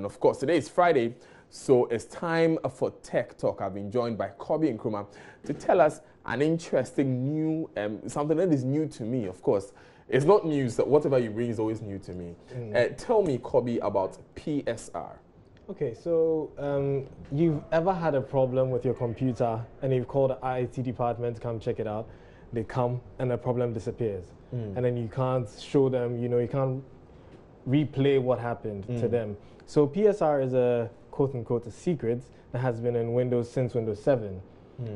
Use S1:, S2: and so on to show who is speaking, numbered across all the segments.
S1: And of course, today is Friday, so it's time for Tech Talk. I've been joined by Kobe and Nkrumah to tell us an interesting new, something that is new to me, of course. It's not news, whatever you bring is always new to me. Tell me, Kobe, about PSR.
S2: Okay, so you've ever had a problem with your computer and you've called the IT department to come check it out. They come and the problem disappears. And then you can't show them, you can't replay what happened to them. So PSR is a quote-unquote a secret that has been in Windows since Windows 7.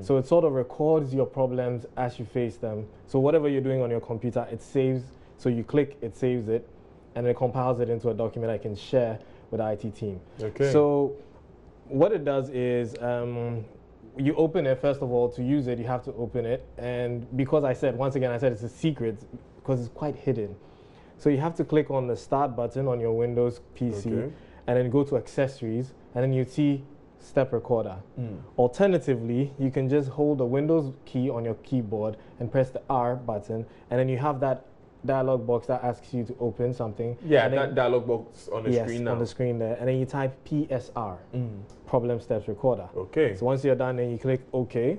S2: So it sort of records your problems as you face them. So whatever you're doing on your computer, it saves. So you click, it saves it, and it compiles it into a document I can share with the IT team.
S1: Okay.
S2: So what it does is you open it. First of all, to use it, you have to open it. And because once again, I said it's a secret because it's quite hidden. So you have to click on the Start button on your Windows PC, and then go to Accessories, and then you see Step Recorder. Alternatively, you can just hold the Windows key on your keyboard and press the R button, and then you have that dialog box that asks you to open something.
S1: Yeah, that dialog box on the screen now.
S2: On the screen there, and then you type PSR, Problem Steps Recorder.
S1: Okay.
S2: So once you're done, then you click OK.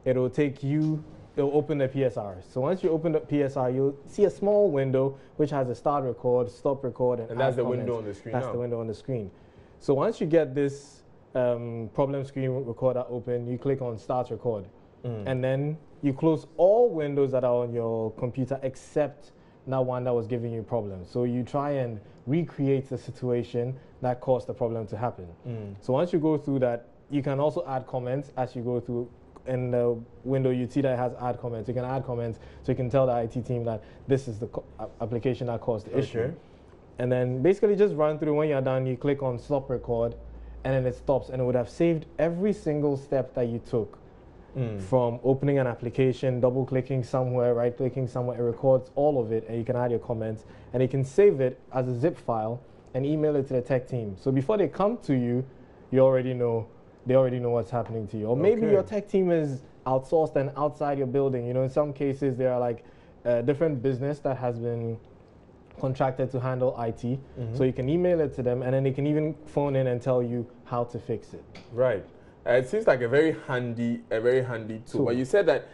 S2: It'll open the PSR. So once you open the PSR, you'll see a small window which has a start record, stop record, and
S1: that's the
S2: comments.
S1: window on the screen.
S2: That's the window on the screen. So once you get this problem screen recorder open, you click on Start Record, and then you close all windows that are on your computer except that one that was giving you problems. So you try and recreate the situation that caused the problem to happen. So once you go through that, you can also add comments as you go through. In the window, you see that it has add comments. You can add comments so you can tell the IT team that this is the application that caused the issue. And then basically just run through. When you're done, you click on Stop Record, and then it stops, and it would have saved every single step that you took. From opening an application, double-clicking somewhere, right-clicking somewhere. It records all of it, and you can add your comments. And you can save it as a zip file and email it to the tech team. So before they come to you, they already know what's happening to you. Or maybe your tech team is outsourced and outside your building. In some cases, there are like a different business that has been contracted to handle IT. So you can email it to them, and then they can even phone in and tell you how to fix it.
S1: Right. It seems like a very handy tool. But you said that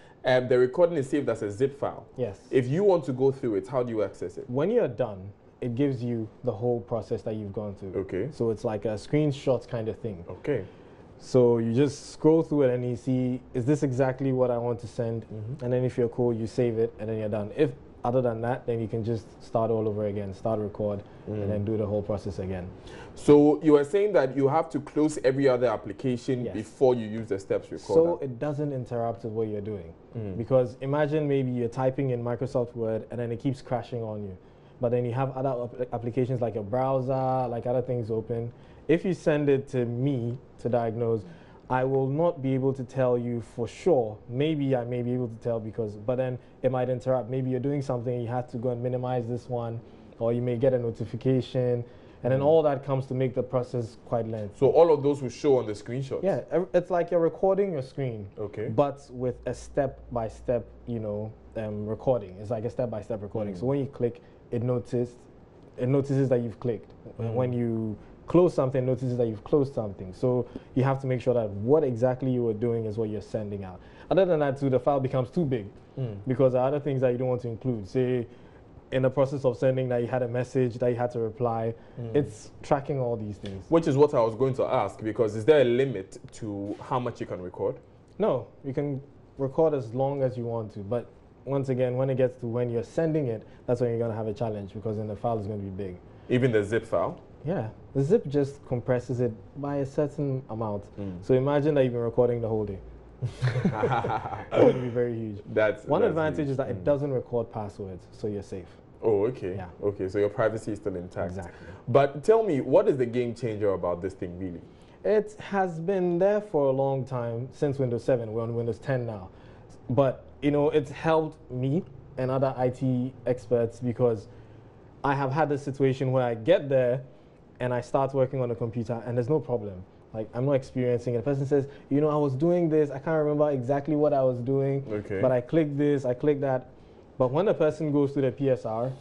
S1: the recording is saved as a zip file.
S2: Yes.
S1: If you want to go through it, how do you access it?
S2: When you're done, it gives you the whole process that you've gone through.
S1: Okay.
S2: So it's like a screenshot kind of thing.
S1: Okay.
S2: So you just scroll through it and you see, is this exactly what I want to send? And then if you're cool, you save it and then you're done. If other than that, then you can just start all over again, start record, and then do the whole process again.
S1: So you are saying that you have to close every other application before you use the steps recorder?
S2: So it doesn't interrupt with what you're doing. Because imagine maybe you're typing in Microsoft Word and then it keeps crashing on you. But then you have other applications like your browser, like other things open. If you send it to me to diagnose, I will not be able to tell you for sure. Maybe I may be able to tell but then it might interrupt. Maybe you're doing something, you have to go and minimize this one, or you may get a notification, and then all that comes to make the process quite lengthy.
S1: So all of those will show on the screenshots?
S2: Yeah, it's like you're recording your screen, but with a step-by-step, recording. It's like a step-by-step recording. So when you click, it notices that you've clicked. When you close something, notices that you've closed something. So you have to make sure that what exactly you were doing is what you're sending out. Other than that, too, the file becomes too big because there are other things that you don't want to include. Say, in the process of sending that you had a message that you had to reply, it's tracking all these things.
S1: Which is what I was going to ask, because is there a limit to how much you can record?
S2: No, you can record as long as you want to, but once again, when it gets to when you're sending it, that's when you're going to have a challenge, because then the file is going to be big. Even
S1: the zip file?
S2: Yeah, the zip just compresses it by a certain amount. So imagine that you've been recording the whole day. It would be very huge. One advantage is that it doesn't record passwords, so you're safe.
S1: Oh, okay. Yeah. Okay, so your privacy is still intact.
S2: Exactly.
S1: But tell me, what is the game changer about this thing, really?
S2: It has been there for a long time, since Windows 7. We're on Windows 10 now. But, it's helped me and other IT experts, because I have had this situation where I get there and I start working on the computer and there's no problem. Like, I'm not experiencing it. The person says, I was doing this. I can't remember exactly what I was doing, but I clicked this, I clicked that. But when the person goes to the PSR,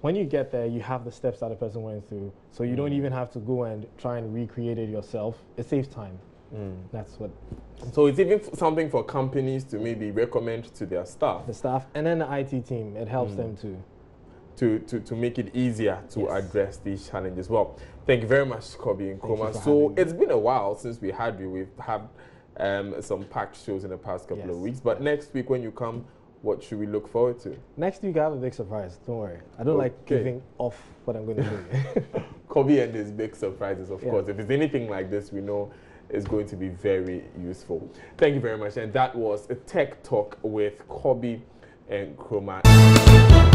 S2: when you get there, you have the steps that the person went through. So you don't even have to go and try and recreate it yourself. It saves time. That's what.
S1: So it's even something for companies to maybe recommend to their staff.
S2: The staff and then the IT team, it helps them
S1: to make it easier to address these challenges. Well, thank you very much, Kobe and Nkrumah. So it's been a while since we had you. We've had some packed shows in the past couple of weeks. But next week when you come, what should we look forward to?
S2: Next week I have a big surprise. Don't worry. I don't like giving off what I'm going to do.
S1: Kobe and his big surprises, of course. If it's anything like this, we know it's going to be very useful. Thank you very much. And that was a Tech Talk with Kobe and Nkrumah.